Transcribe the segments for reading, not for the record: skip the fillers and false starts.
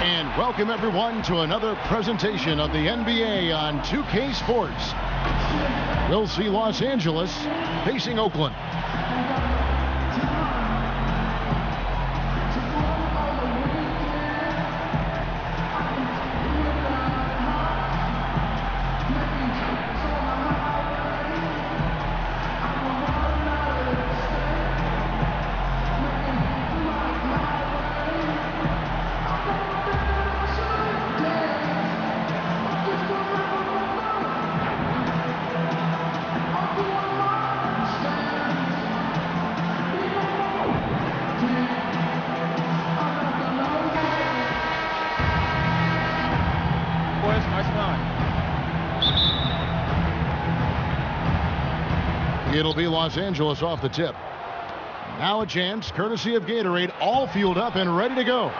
And welcome everyone to another presentation of the NBA on 2K Sports. We'll see Los Angeles facing Oakland. It'll be Los Angeles off the tip. Now a chance, courtesy of Gatorade, all fueled up and ready to go.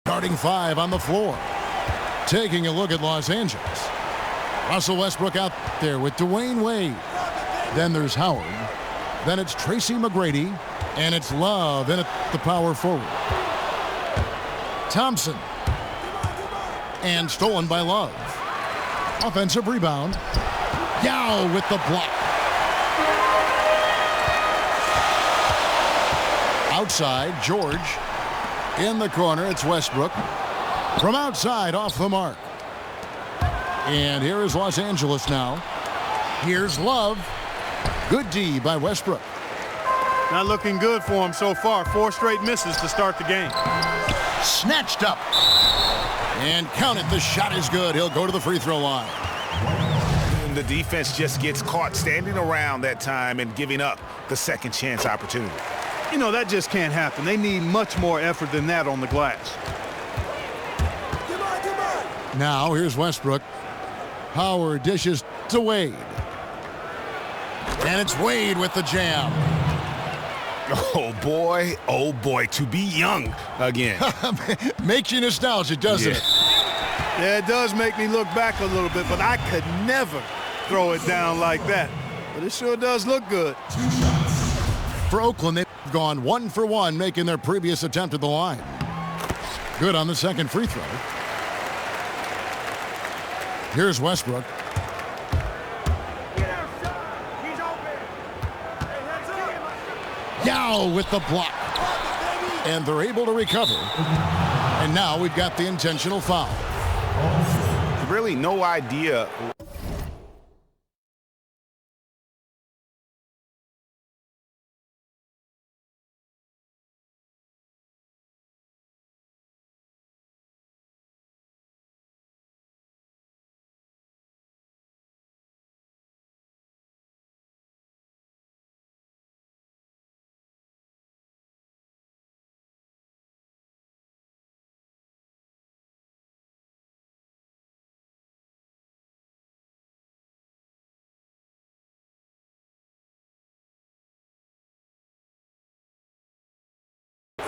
Starting five on the floor. Taking a look at Los Angeles. Russell Westbrook out there with Dwayne Wade. Then there's Howard. Then it's Tracy McGrady. And it's Love in at the power forward. Thompson. And stolen by Love. Offensive rebound. Yao with the block. Outside, George. In the corner, it's Westbrook. From outside, off the mark. And here is Los Angeles now. Here's Love. Good D by Westbrook. Not looking good for him so far. 4 straight misses to start the game. Snatched up. And count it, the shot is good. He'll go to the free throw line. The defense just gets caught standing around that time and giving up the second chance opportunity. You know, that just can't happen. They need much more effort than that on the glass. Now here's Westbrook. Howard dishes to Wade. And it's Wade with the jam. Oh boy, to be young again. Makes you nostalgic, doesn't it? Yeah, it does make me look back a little bit, but I could never throw it down like that. But it sure does look good. For Oakland, they've gone 1 for 1, making their previous attempt at the line. Good on the second free throw. Here's Westbrook. Yao with the block. And they're able to recover. And now we've got the intentional foul. Really no idea.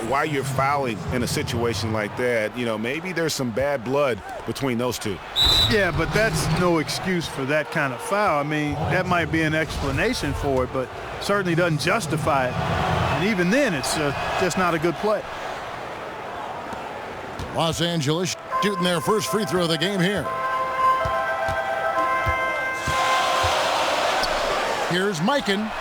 Why you're fouling in a situation like that, you know, maybe there's some bad blood between those two. Yeah, but that's no excuse for that kind of foul. I mean, that might be an explanation for it, but certainly doesn't justify it. And even then, it's just not a good play. Los Angeles shooting their first free throw of the game here. Here's Mikan.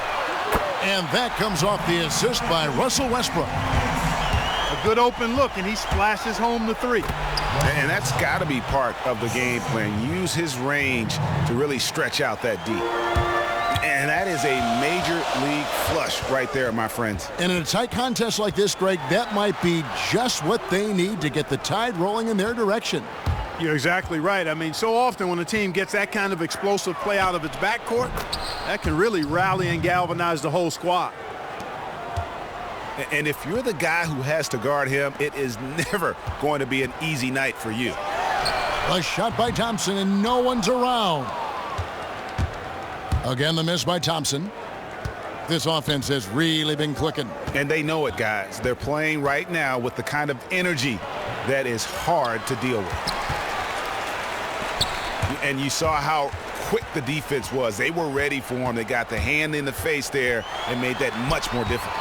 And that comes off the assist by Russell Westbrook. A good open look, and he splashes home the 3. And that's got to be part of the game plan. Use his range to really stretch out that D. And that is a major league flush right there, my friends. And in a tight contest like this, Greg, that might be just what they need to get the tide rolling in their direction. You're exactly right. I mean, so often when a team gets that kind of explosive play out of its backcourt, that can really rally and galvanize the whole squad. And if you're the guy who has to guard him, it is never going to be an easy night for you. A shot by Thompson, and no one's around. Again, the miss by Thompson. This offense has really been clicking. And they know it, guys. They're playing right now with the kind of energy that is hard to deal with. And you saw how quick the defense was. They were ready for him. They got the hand in the face there and made that much more difficult.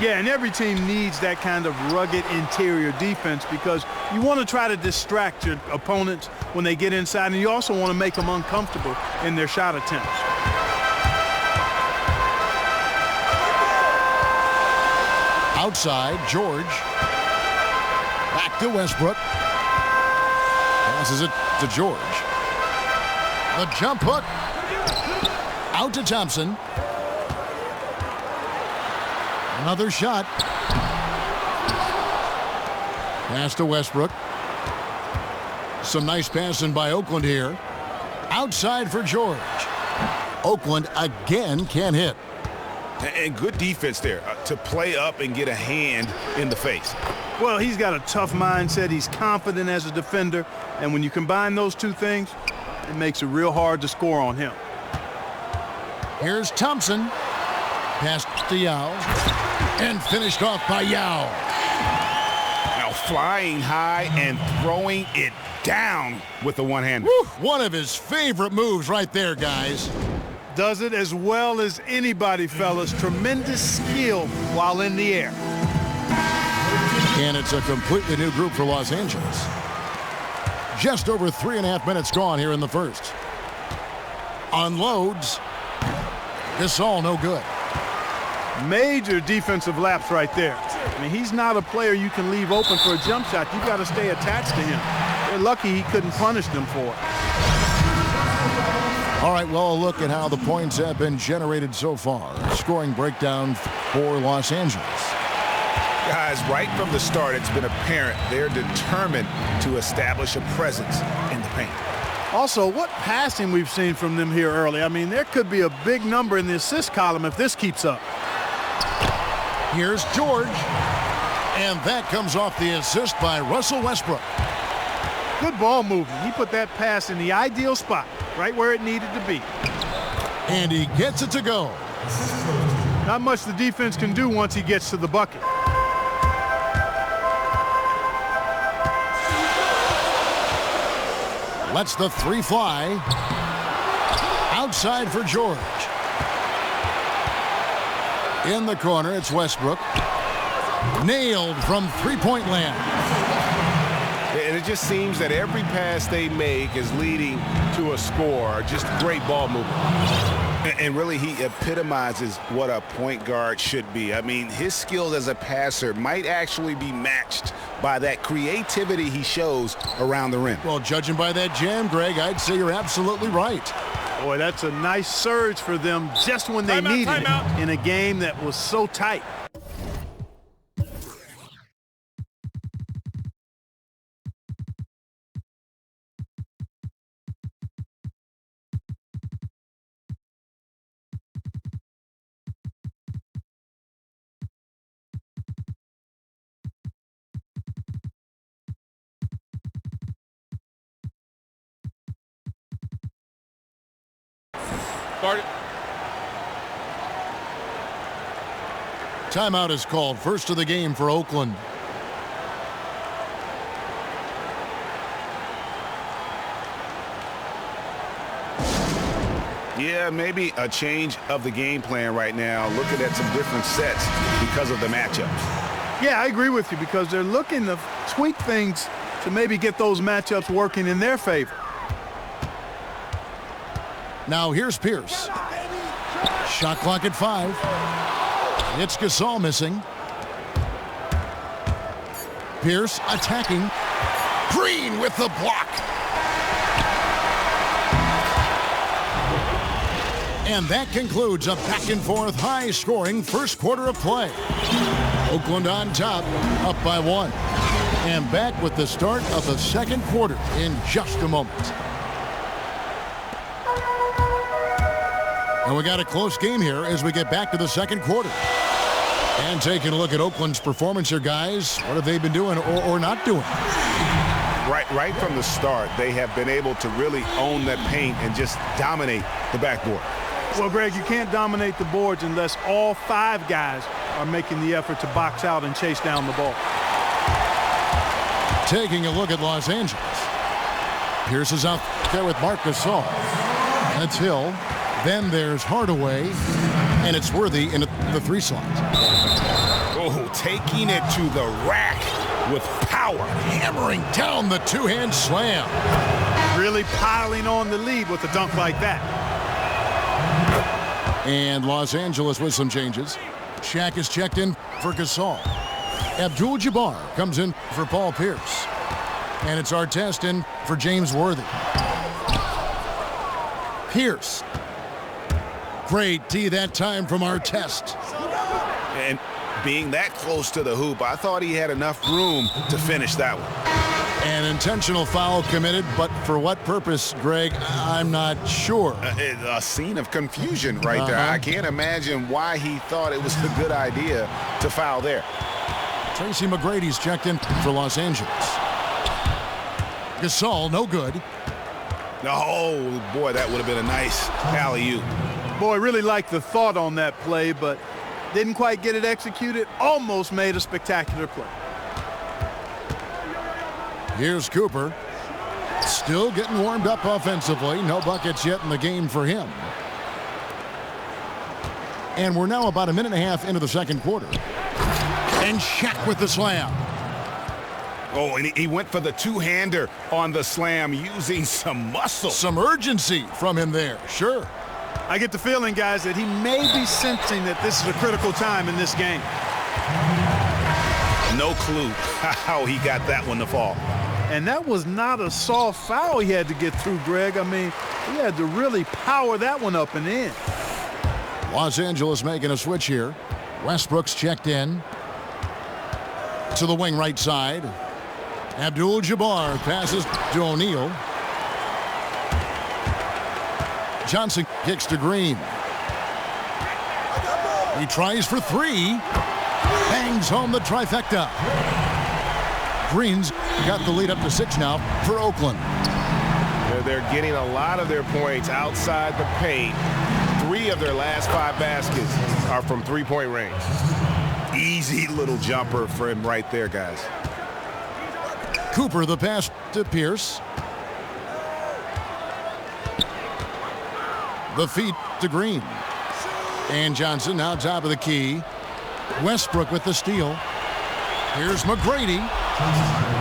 Yeah, and every team needs that kind of rugged interior defense because you want to try to distract your opponents when they get inside, and you also want to make them uncomfortable in their shot attempts. Outside, George. Back to Westbrook. Passes it to George. The jump hook. Out to Thompson. Another shot. Pass to Westbrook. Some nice passing by Oakland here. Outside for George. Oakland again can't hit. And good defense there to play up and get a hand in the face. Well, he's got a tough mindset. He's confident as a defender. And when you combine those two things, it makes it real hard to score on him. Here's Thompson. Pass to Yao. And finished off by Yao. Now flying high and throwing it down with the one-hander. One of his favorite moves right there, guys. Does it as well as anybody, fellas. Tremendous skill while in the air. And it's a completely new group for Los Angeles. Just over 3.5 minutes gone here in the first. Unloads. Gasol no good. Major defensive lapse right there. I mean, he's not a player you can leave open for a jump shot. You've got to stay attached to him. They're lucky he couldn't punish them for it. All right, well, a look at how the points have been generated so far. Scoring breakdown for Los Angeles. Guys, right from the start, it's been apparent they're determined to establish a presence in the paint. Also, what passing we've seen from them here early. I mean, there could be a big number in the assist column if this keeps up. Here's George. And that comes off the assist by Russell Westbrook. Good ball movement. He put that pass in the ideal spot, right where it needed to be. And he gets it to go. Not much the defense can do once he gets to the bucket. Lets the three fly. Outside for George. In the corner, it's Westbrook. Nailed from three-point land. And it just seems that every pass they make is leading to a score. Just great ball movement. And really, he epitomizes what a point guard should be. I mean, his skills as a passer might actually be matched by that creativity he shows around the rim. Well, judging by that jam, Greg, I'd say you're absolutely right. Boy, that's a nice surge for them just when they needed it in a game that was so tight. Start it. Timeout is called. First of the game for Oakland. Yeah, maybe a change of the game plan right now, looking at some different sets because of the matchups. Yeah, I agree with you because they're looking to tweak things to maybe get those matchups working in their favor. Now here's Pierce. Shot clock at 5. It's Gasol missing. Pierce attacking. Green with the block. And that concludes a back-and-forth, high-scoring first quarter of play. Oakland on top, up by 1. And back with the start of the second quarter in just a moment. And we got a close game here as we get back to the second quarter. And taking a look at Oakland's performance here, guys. What have they been doing or not doing? Right from the start, they have been able to really own that paint and just dominate the backboard. Well, Greg, you can't dominate the boards unless all 5 guys are making the effort to box out and chase down the ball. Taking a look at Los Angeles. Pierce is out there with Marc Gasol. That's Hill. Then there's Hardaway. And it's Worthy in the 3 slot. Oh, taking it to the rack with power. Hammering down the 2-hand slam. Really piling on the lead with a dunk like that. And Los Angeles with some changes. Shaq is checked in for Gasol. Abdul-Jabbar comes in for Paul Pierce. And it's Artest in for James Worthy. Pierce. Great D that time from Artest. And being that close to the hoop, I thought he had enough room to finish that one. An intentional foul committed, but for what purpose, Greg, I'm not sure. A scene of confusion right there. I can't imagine why he thought it was a good idea to foul there. Tracy McGrady's checked in for Los Angeles. Gasol, no good. Oh, boy, that would have been a nice alley-oop. Boy, really liked the thought on that play, but didn't quite get it executed. Almost made a spectacular play. Here's Cooper. Still getting warmed up offensively. No buckets yet in the game for him. And we're now about a minute and a half into the second quarter. And Shaq with the slam. Oh, and he went for the 2-hander on the slam using some muscle. Some urgency from him there, sure. I get the feeling, guys, that he may be sensing that this is a critical time in this game. No clue how he got that one to fall. And that was not a soft foul he had to get through, Greg. I mean, he had to really power that one up and in. Los Angeles making a switch here. Westbrook's checked in to the wing right side. Abdul-Jabbar passes to O'Neal. Johnson kicks to Green. He tries for 3. Bangs home the trifecta. Green's got the lead up to 6 now for Oakland. They're getting a lot of their points outside the paint. 3 of their last 5 baskets are from 3-point range. Easy little jumper for him right there, guys. Cooper the pass to Pierce. The feet to Green. And Johnson now top of the key. Westbrook with the steal. Here's McGrady.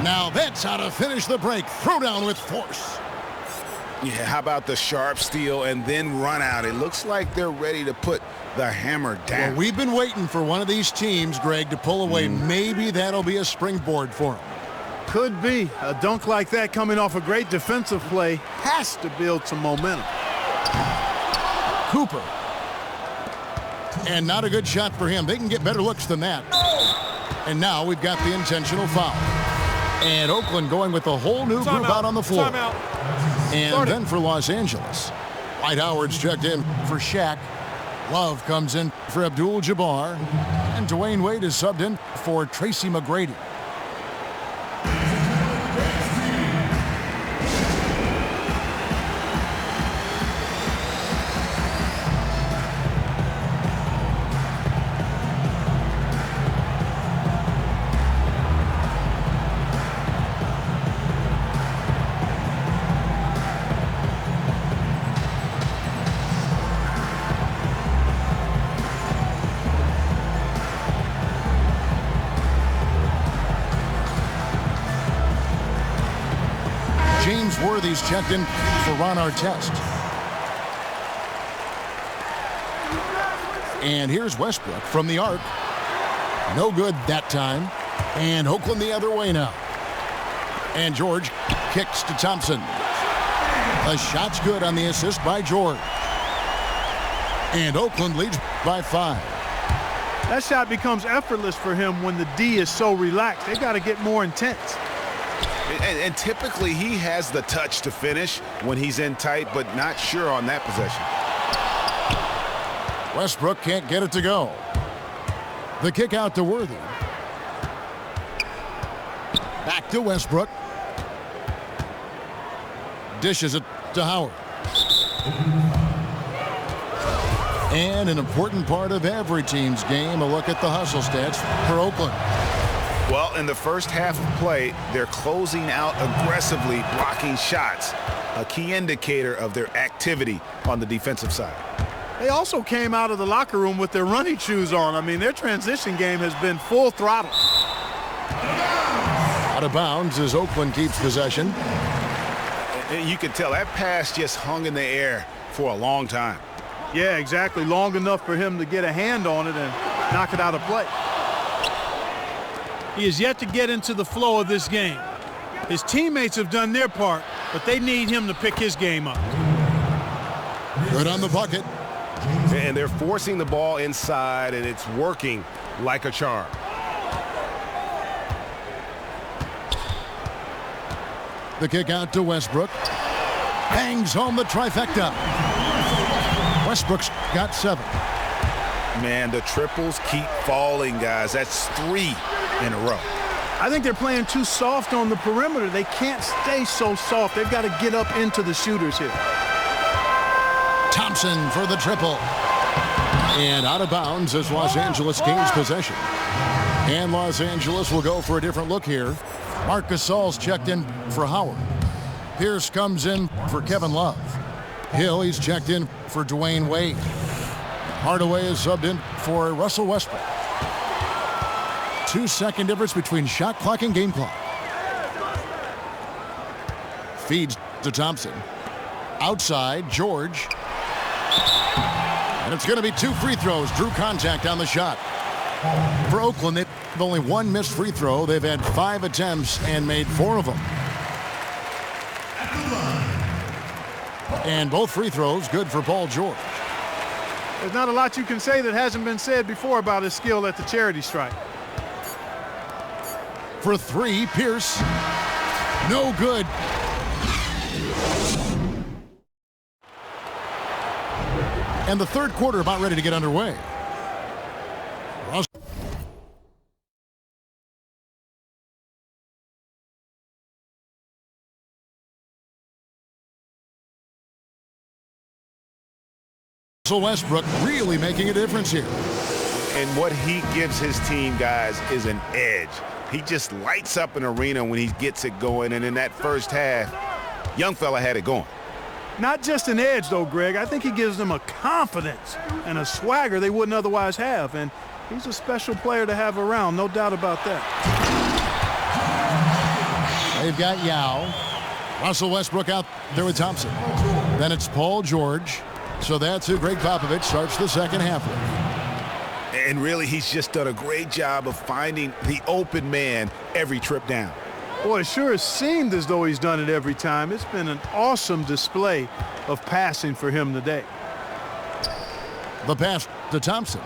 Now that's how to finish the break. Throw down with force. Yeah, how about the sharp steal and then run out? It looks like they're ready to put the hammer down. Well, we've been waiting for one of these teams, Greg, to pull away. Maybe that'll be a springboard for them. Could be. A dunk like that coming off a great defensive play has to build some momentum. Cooper. And not a good shot for him. They can get better looks than that. And now we've got the intentional foul. And Oakland going with a whole new group out on the floor. And then for Los Angeles, Dwight Howard's checked in for Shaq. Love comes in for Abdul-Jabbar. And Dwayne Wade is subbed in for Tracy McGrady. James Worthy's checked in for Ron Artest. And here's Westbrook from the arc. No good that time. And Oakland the other way now. And George kicks to Thompson. The shot's good on the assist by George. And Oakland leads by 5. That shot becomes effortless for him when the D is so relaxed. They've got to get more intense. And typically he has the touch to finish when he's in tight, but not sure on that possession. Westbrook can't get it to go. The kick out to Worthy. Back to Westbrook. Dishes it to Howard. And an important part of every team's game, a look at the hustle stats for Oakland. Well, in the first half of play, they're closing out aggressively, blocking shots, a key indicator of their activity on the defensive side. They also came out of the locker room with their running shoes on. I mean, their transition game has been full throttle. Out of bounds as Oakland keeps possession. And you can tell that pass just hung in the air for a long time. Yeah, exactly. Long enough for him to get a hand on it and knock it out of play. He is yet to get into the flow of this game. His teammates have done their part, but they need him to pick his game up. Good on the bucket. And they're forcing the ball inside, and it's working like a charm. The kick out to Westbrook. Bangs home the trifecta. Westbrook's got 7. Man, the triples keep falling, guys. That's 3 in a row. I think they're playing too soft on the perimeter. They can't stay so soft. They've got to get up into the shooters here. Thompson for the triple. And out of bounds as Los Angeles gains possession. And Los Angeles will go for a different look here. Marc Gasol's checked in for Howard. Pierce comes in for Kevin Love. Hill, he's checked in for Dwayne Wade. Hardaway is subbed in for Russell Westbrook. 2-second difference between shot clock and game clock. Feeds to Thompson. Outside, George. And it's going to be 2 free throws. Drew contact on the shot. For Oakland, they've only 1 missed free throw. They've had 5 attempts and made 4 of them. And both free throws good for Paul George. There's not a lot you can say that hasn't been said before about his skill at the charity stripe. For 3, Pierce. No good. And the third quarter about ready to get underway. Russell Westbrook really making a difference here. And what he gives his team, guys, is an edge. He just lights up an arena when he gets it going. And in that first half, young fella had it going. Not just an edge, though, Greg. I think he gives them a confidence and a swagger they wouldn't otherwise have. And he's a special player to have around, no doubt about that. They've got Yao. Russell Westbrook out there with Thompson. Then it's Paul George. So that's who Greg Popovich starts the second half with. And really, he's just done a great job of finding the open man every trip down. Boy, it sure has seemed as though he's done it every time. It's been an awesome display of passing for him today. The pass to Thompson.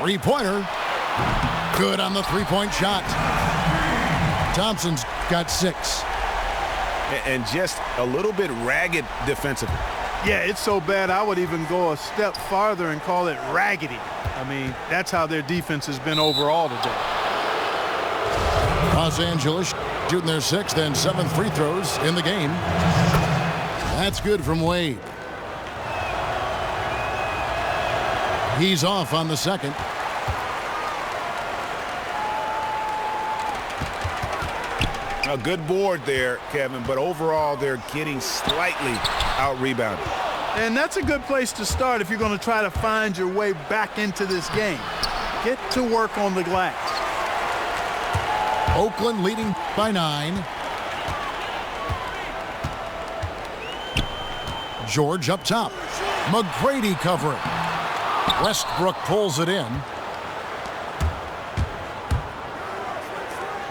Three-pointer. Good on the three-point shot. Thompson's got 6. And just a little bit ragged defensively. Yeah, it's so bad I would even go a step farther and call it raggedy. I mean, that's how their defense has been overall today. Los Angeles shooting their 6th and 7th free throws in the game. That's good from Wade. He's off on the second. A good board there, Kevin, but overall they're getting slightly out-rebounded. And that's a good place to start if you're going to try to find your way back into this game. Get to work on the glass. Oakland leading by 9. George up top. McGrady covering. Westbrook pulls it in.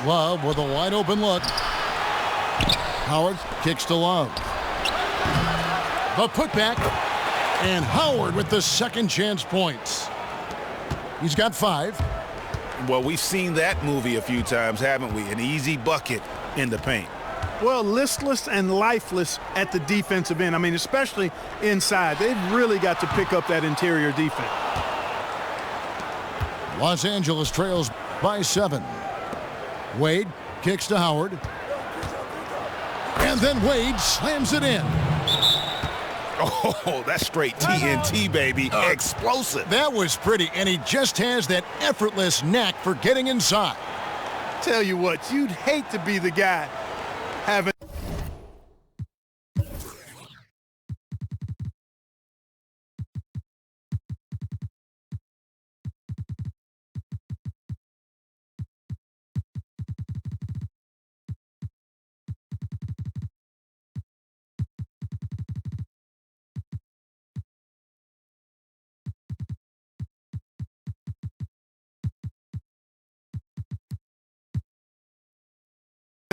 Love with a wide open look. Howard kicks to Love. The putback. And Howard with the second chance points. He's got 5. Well, we've seen that movie a few times, haven't we? An easy bucket in the paint. Well, listless and lifeless at the defensive end. I mean, especially inside. They've really got to pick up that interior defense. Los Angeles trails by 7. Wade kicks to Howard. And then Wade slams it in. Oh, that's straight TNT, baby. Explosive. That was pretty, and he just has that effortless knack for getting inside. Tell you what, you'd hate to be the guy having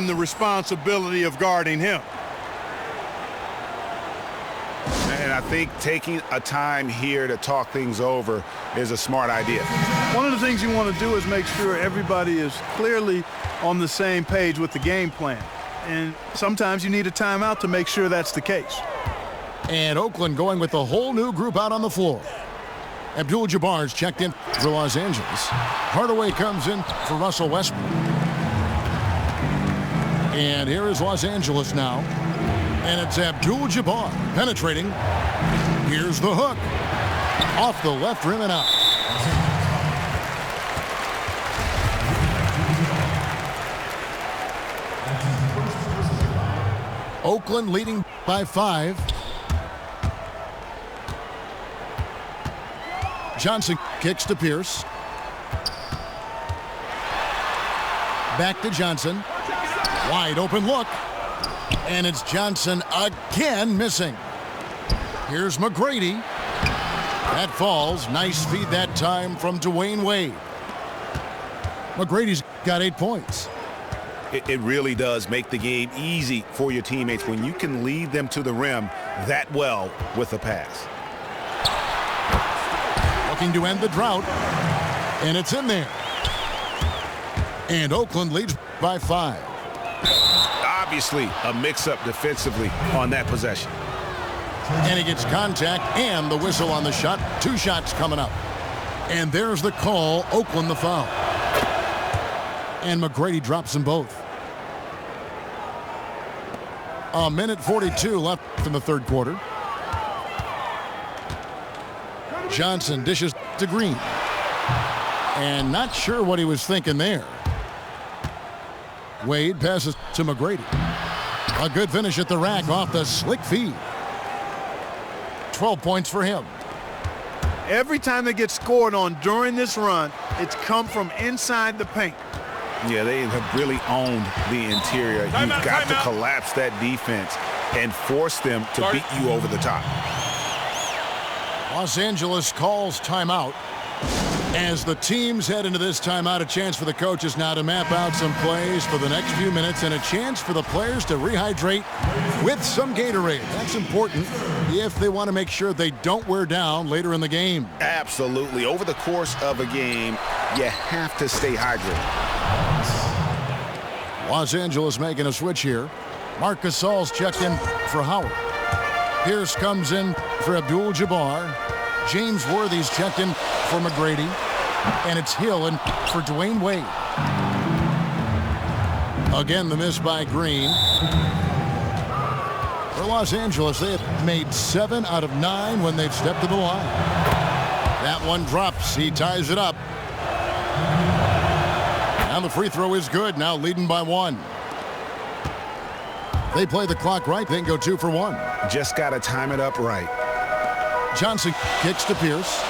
the responsibility of guarding him. And I think taking a time here to talk things over is a smart idea. One of the things you want to do is make sure everybody is clearly on the same page with the game plan. And sometimes you need a timeout to make sure that's the case. And Oakland going with a whole new group out on the floor. Abdul-Jabbar's checked in for Los Angeles. Hardaway comes in for Russell Westbrook. And here is Los Angeles now. And it's Abdul-Jabbar penetrating. Here's the hook. Off the left rim and out. Oakland leading by 5. Johnson kicks to Pierce. Back to Johnson. Wide open look. And it's Johnson again missing. Here's McGrady. That falls. Nice feed that time from Dwayne Wade. McGrady's got 8 points. It really does make the game easy for your teammates when you can lead them to the rim that well with a pass. Looking to end the drought. And it's in there. And Oakland leads by 5. Obviously, a mix-up defensively on that possession. And he gets contact and the whistle on the shot. 2 shots coming up. And there's the call. Oakland the foul. And McGrady drops them both. 1:42 left in the third quarter. Johnson dishes to Green. And not sure what he was thinking there. Wade passes to McGrady. A good finish at the rack off the slick feed. 12 points for him. Every time they get scored on during this run, it's come from inside the paint. Yeah, they have really owned the interior. You've got to collapse that defense and force them to beat you over the top. Los Angeles calls timeout. As the teams head into this timeout, a chance for the coaches now to map out some plays for the next few minutes and a chance for the players to rehydrate with some Gatorade. That's important if they want to make sure they don't wear down later in the game. Absolutely. Over the course of a game, you have to stay hydrated. Los Angeles making a switch here. Marc Gasol's checked in for Howard. Pierce comes in for Abdul-Jabbar. James Worthy's checked in for McGrady. And it's Hill in for Dwayne Wade. Again, the miss by Green. For Los Angeles, they have made 7 out of 9 when they've stepped to the line. That one drops. He ties it up. And the free throw is good. Now leading by 1. They play the clock right. They can go 2 for 1. Just got to time it up right. Johnson kicks to Pierce.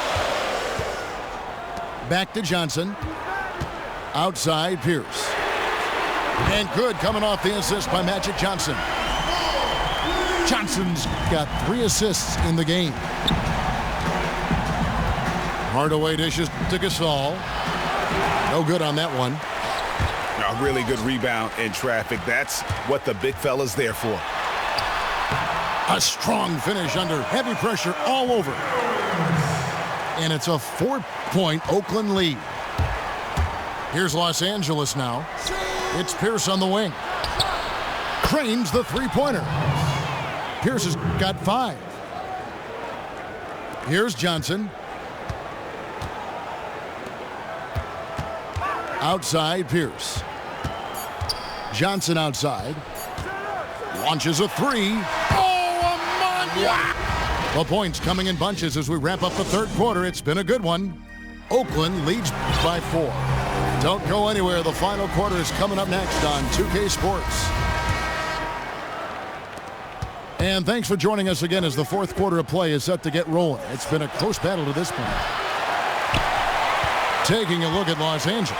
Back to Johnson. Outside Pierce. And good coming off the assist by Magic Johnson. Johnson's got 3 assists in the game. Hardaway dishes to Gasol. No good on that one. A really good rebound in traffic. That's what the big fella's there for. A strong finish under heavy pressure all over. And it's a 4-point Oakland lead. Here's Los Angeles now. It's Pierce on the wing. Cranes the three-pointer. Pierce has got 5. Here's Johnson. Outside Pierce. Johnson outside. Launches a 3. Oh, a monster! The points coming in bunches as we wrap up the third quarter. It's been a good one. Oakland leads by 4. Don't go anywhere. The final quarter is coming up next on 2K Sports. And thanks for joining us again as the fourth quarter of play is set to get rolling. It's been a close battle to this point. Taking a look at Los Angeles.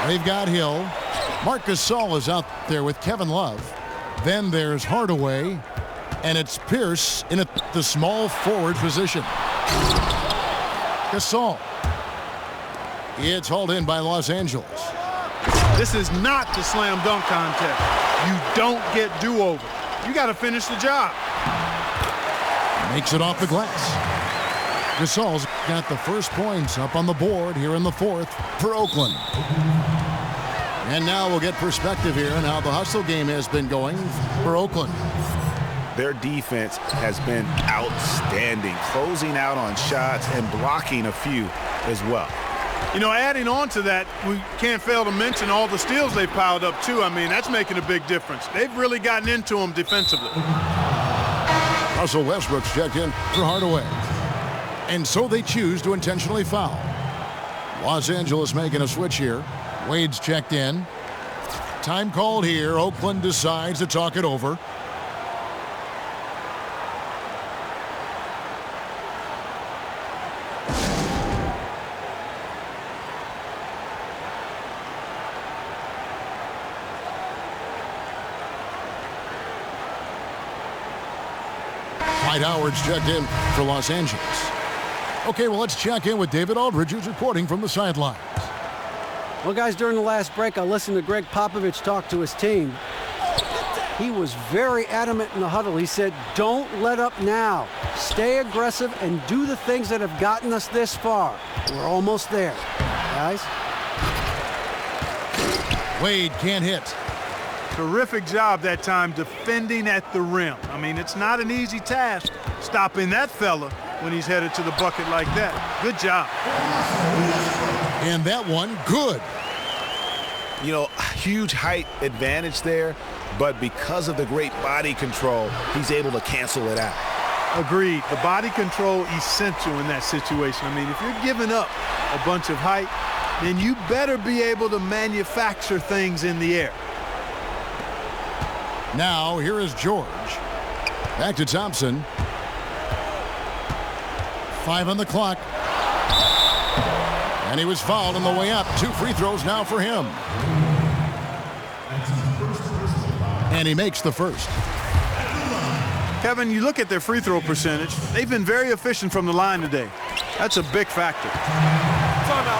They've got Hill. Marc Gasol is out there with Kevin Love. Then there's Hardaway. And it's Pierce in the small forward position. Gasol. It's hauled in by Los Angeles. This is not the slam dunk contest. You don't get do-over. You got to finish the job. Makes it off the glass. Gasol's got the first points up on the board here in the fourth for Oakland. And now we'll get perspective here on how the hustle game has been going for Oakland. Their defense has been outstanding, closing out on shots and blocking a few as well. You know, adding on to that, we can't fail to mention all the steals they've piled up, too. I mean, that's making a big difference. They've really gotten into them defensively. Russell Westbrook's checked in for Hardaway. And so they choose to intentionally foul. Los Angeles making a switch here. Wade's checked in. Time called here. Oakland decides to talk it over. Dwight Howard's checked in for Los Angeles. Okay, well, let's check in with David Aldridge, who's reporting from the sidelines. Well, guys, during the last break, I listened to Greg Popovich talk to his team. He was very adamant in the huddle. He said, don't let up now. Stay aggressive and do the things that have gotten us this far. We're almost there, guys. Wade can't hit. Terrific job that time defending at the rim. I mean, it's not an easy task stopping that fella when he's headed to the bucket like that. Good job. And that one, good. You know, huge height advantage there, but because of the great body control, he's able to cancel it out. Agreed. The body control essential in that situation. I mean, if you're giving up a bunch of height, then you better be able to manufacture things in the air. Now, here is George. Back to Thompson. 5 on the clock. And he was fouled on the way up. 2 free throws now for him. And he makes the first. Kevin, you look at their free throw percentage. They've been very efficient from the line today. That's a big factor.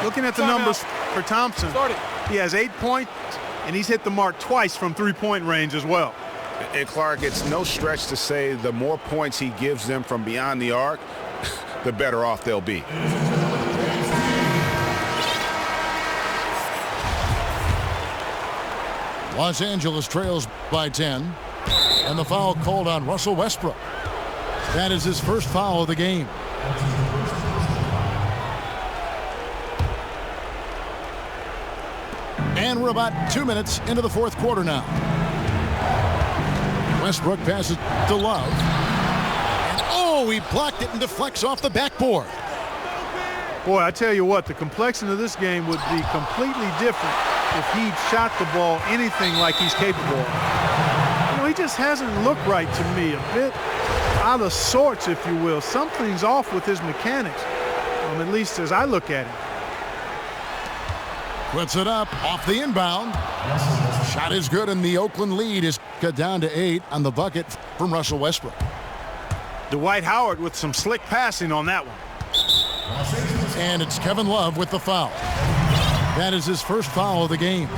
Looking at the numbers for Thompson, he has 8 points, and he's hit the mark twice from three-point range as well. And Clark, it's no stretch to say the more points he gives them from beyond the arc, the better off they'll be. Los Angeles trails by 10. And the foul called on Russell Westbrook. That is his first foul of the game. And we're about 2 minutes into the fourth quarter now. Westbrook passes to Love. And oh, he blocked it and deflects off the backboard. Boy, I tell you what, the complexion of this game would be completely different if he'd shot the ball anything like he's capable of. You know, he just hasn't looked right to me. A bit out of sorts, if you will. Something's off with his mechanics, at least as I look at him. Puts it up off the inbound. Shot is good, and the Oakland lead is cut down to 8 on the bucket from Russell Westbrook. Dwight Howard with some slick passing on that one. And it's Kevin Love with the foul. That is his first foul of the game.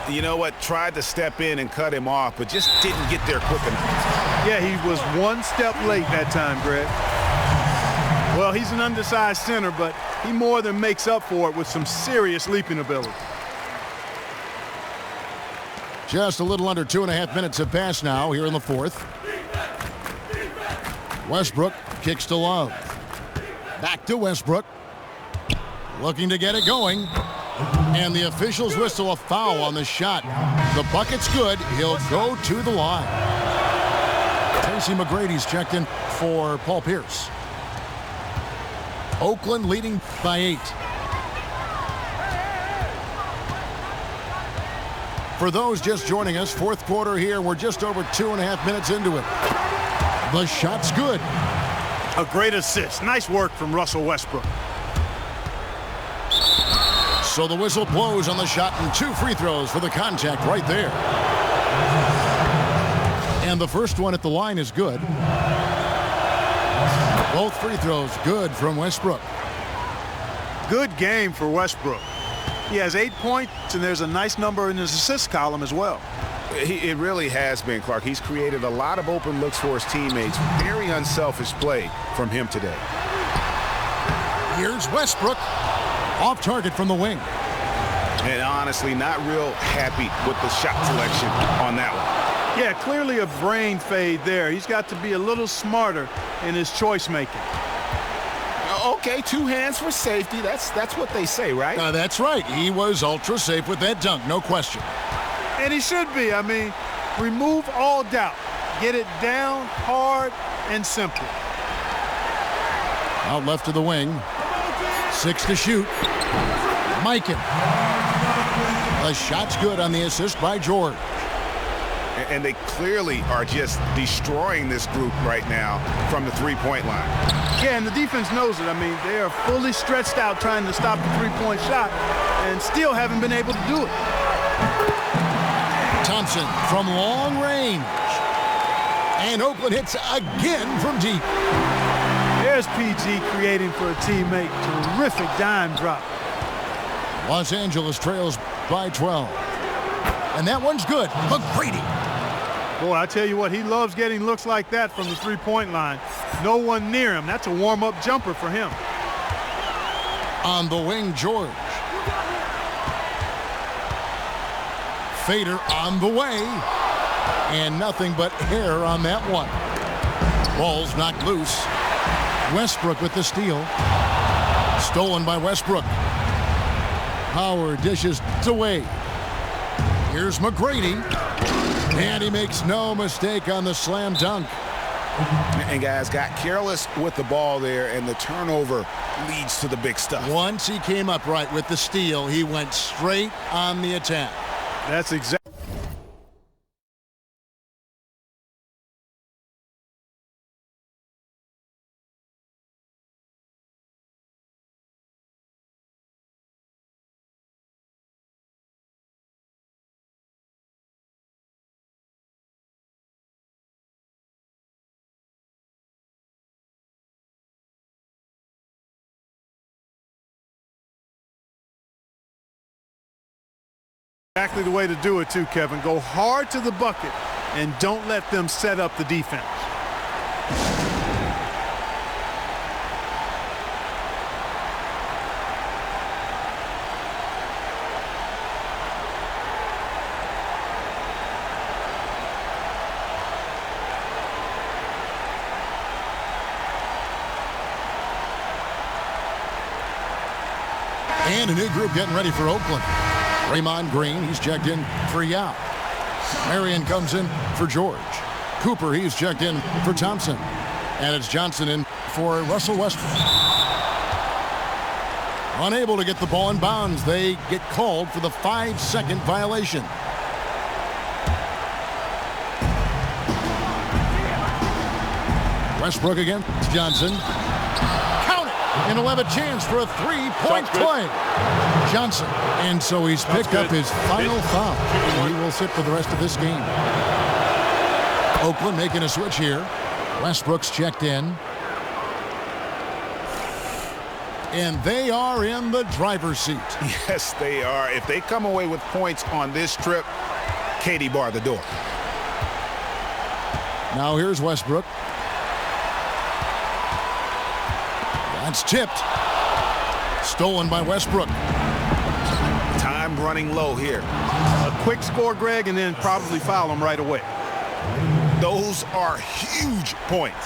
You know what? Tried to step in and cut him off, but just didn't get there quick enough. Yeah, he was one step late that time, Greg. Well, he's an undersized center, but he more than makes up for it with some serious leaping ability. Just a little under 2.5 minutes have passed now here in the fourth. Westbrook kicks to Love. Back to Westbrook. Looking to get it going. And the officials whistle a foul on the shot. The bucket's good. He'll go to the line. Tracy McGrady's checked in for Paul Pierce. Oakland leading by 8. For those just joining us, fourth quarter here. We're just over 2.5 minutes into it. The shot's good. A great assist. Nice work from Russell Westbrook. So the whistle blows on the shot and 2 free throws for the contact right there. And the first one at the line is good. Both free throws good from Westbrook. Good game for Westbrook. He has 8 points, and there's a nice number in his assist column as well. It really has been, Clark. He's created a lot of open looks for his teammates. Very unselfish play from him today. Here's Westbrook. Off target from the wing. And honestly, not real happy with the shot selection on that one. Yeah, clearly a brain fade there. He's got to be a little smarter in his choice making. Okay, 2 hands for safety. That's what they say, right? That's right. He was ultra safe with that dunk, no question. And he should be. I mean, remove all doubt. Get it down, hard, and simple. Out left to the wing. 6 to shoot. Mikan. The shot's good on the assist by George. And they clearly are just destroying this group right now from the three-point line. Yeah, and the defense knows it. I mean, they are fully stretched out trying to stop the three-point shot and still haven't been able to do it. Thompson from long range. And Oakland hits again from deep. There's PG creating for a teammate. Terrific dime drop. Los Angeles trails by 12. And that one's good. McGrady. Boy, I tell you what, he loves getting looks like that from the three-point line. No one near him. That's a warm-up jumper for him. On the wing, George. Fader on the way. And nothing but air on that one. Ball's knocked loose. Westbrook with the steal. Stolen by Westbrook. Howard dishes to Wade. Here's McGrady. And he makes no mistake on the slam dunk. And guys got careless with the ball there, and the turnover leads to the big stuff. Once he came up right with the steal, he went straight on the attack. That's exactly. Exactly the way to do it too, Kevin. Go hard to the bucket and don't let them set up the defense. And a new group getting ready for Oakland. Raymond Green, he's checked in for Yao. Marion comes in for George. Cooper, he's checked in for Thompson. And it's Johnson in for Russell Westbrook. Unable to get the ball in bounds, they get called for the 5-second violation. Westbrook again, it's Johnson. Count it! And he'll have a chance for a three-point play. Johnson. And so he's picked up his final foul. And he will sit for the rest of this game. Oakland making a switch here. Westbrook's checked in. And they are in the driver's seat. Yes, they are. If they come away with points on this trip, Katie bar the door. Now here's Westbrook. That's tipped. Stolen by Westbrook. Time running low here. A quick score, Greg, and then probably foul him right away. Those are huge points.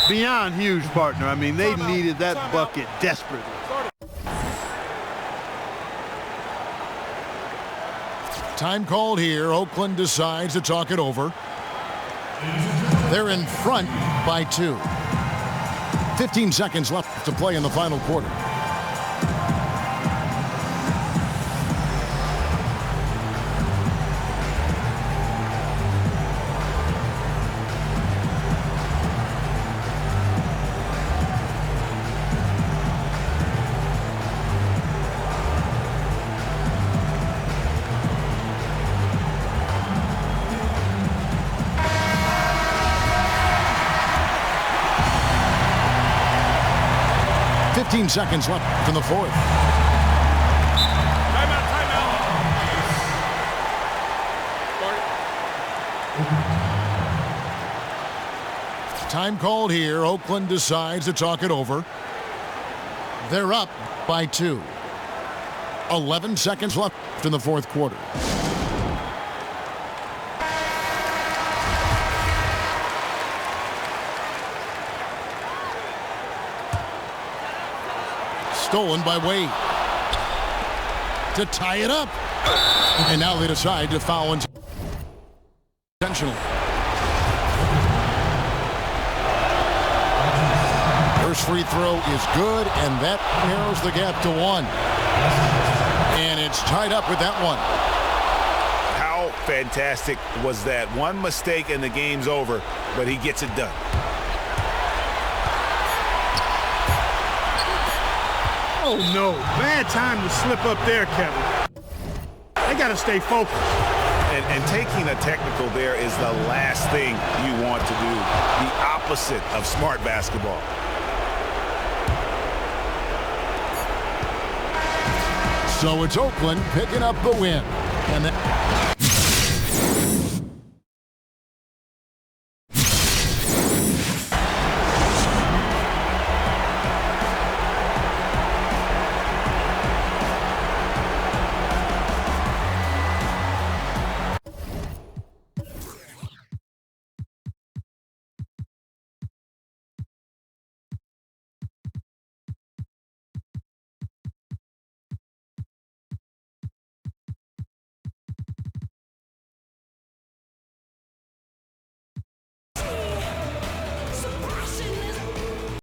Beyond huge, partner. I mean, they needed that bucket desperately. Time called here. Oakland decides to talk it over. They're in front by 2. 15 seconds left to play in the final quarter. Seconds left in the fourth. Time called here. Oakland decides to talk it over. They're up by 2. 11 seconds left in the fourth quarter. Stolen by Wade. To tie it up. And now they decide to foul intentionally. First free throw is good, and that narrows the gap to 1. And it's tied up with that one. How fantastic was that? One mistake and the game's over, but he gets it done. Oh, no. Bad time to slip up there, Kevin. They got to stay focused. And taking a technical there is the last thing you want to do. The opposite of smart basketball. So it's Oakland picking up the win. And